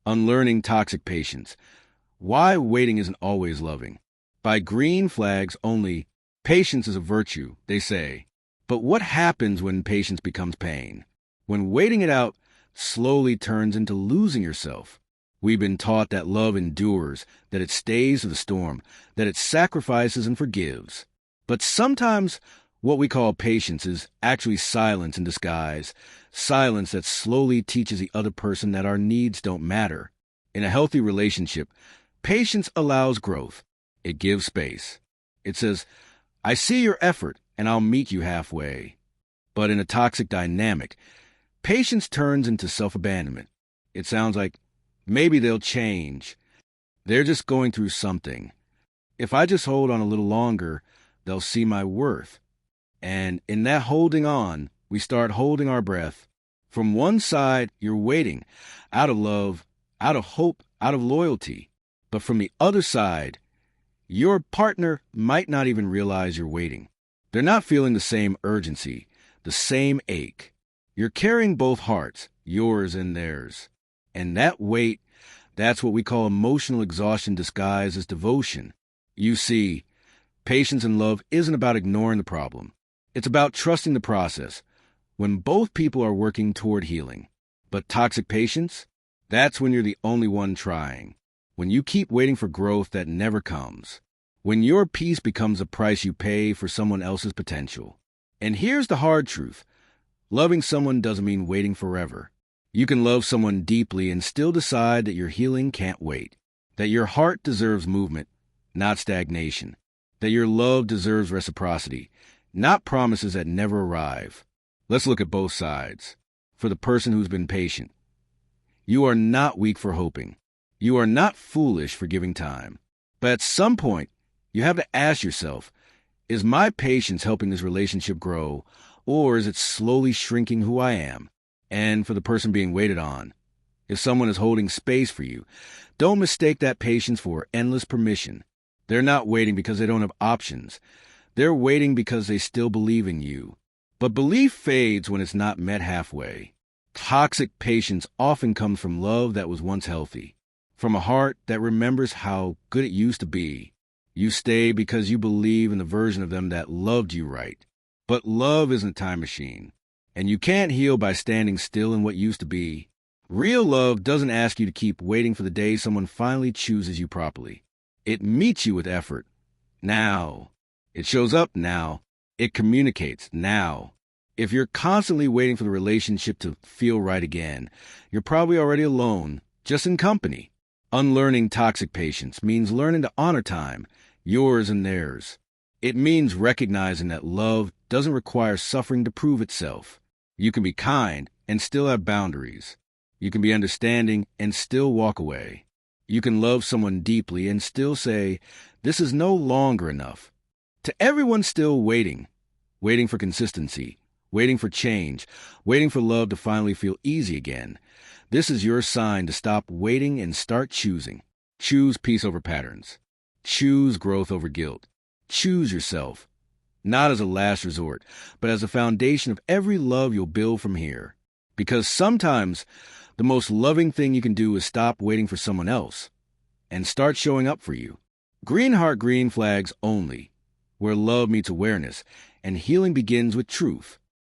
Unlearning Toxic Patience. Why Waiting Isn't Always Loving. By Green Flags Only. Patience is a virtue, they say. But what happens when patience becomes pain? When waiting it out slowly turns into losing yourself? We've been taught that love endures, that it stays through the storm, that it sacrifices and forgives. But sometimes what we call patience is actually silence in disguise, silence that slowly teaches the other person that our needs don't matter. In a healthy relationship, patience allows growth. It gives space. It says, I see your effort, and I'll meet you halfway. But in a toxic dynamic, patience turns into self-abandonment. It sounds like, maybe they'll change. They're just going through something. If I just hold on a little longer, they'll see my worth. And in that holding on, we start holding our breath. From one side, you're waiting, out of love, out of hope, out of loyalty. But from the other side, your partner might not even realize you're waiting. They're not feeling the same urgency, the same ache. You're carrying both hearts, yours and theirs. And that weight, that's what we call emotional exhaustion disguised as devotion. You see, patience and love isn't about ignoring the problem. It's about trusting the process when both people are working toward healing. But toxic patience? That's when you're the only one trying. When you keep waiting for growth that never comes. When your peace becomes a price you pay for someone else's potential. And here's the hard truth. Loving someone doesn't mean waiting forever. You can love someone deeply and still decide that your healing can't wait. That your heart deserves movement, not stagnation. That your love deserves reciprocity, not promises that never arrive. Let's look at both sides. For the person who's been patient, you are not weak for hoping. You are not foolish for giving time. But at some point, you have to ask yourself, is my patience helping this relationship grow, or is it slowly shrinking who I am? And for the person being waited on, if someone is holding space for you, don't mistake that patience for endless permission. They're not waiting because they don't have options. They're waiting because they still believe in you. But belief fades when it's not met halfway. Toxic patience often comes from love that was once healthy, from a heart that remembers how good it used to be. You stay because you believe in the version of them that loved you right. But love isn't a time machine, and you can't heal by standing still in what used to be. Real love doesn't ask you to keep waiting for the day someone finally chooses you properly. It meets you with effort. Now. It shows up now. It communicates now. If you're constantly waiting for the relationship to feel right again, you're probably already alone, just in company. Unlearning toxic patience means learning to honor time, yours and theirs. It means recognizing that love doesn't require suffering to prove itself. You can be kind and still have boundaries. You can be understanding and still walk away. You can love someone deeply and still say, this is no longer enough. To everyone still waiting for consistency, waiting for change, waiting for love to finally feel easy again, this is your sign to stop waiting and start choosing. Choose peace over patterns. Choose growth over guilt. Choose yourself, not as a last resort, but as a foundation of every love you'll build from here. Because sometimes the most loving thing you can do is stop waiting for someone else and start showing up for you. Green Heart Green Flags Only, where love meets awareness and healing begins with truth.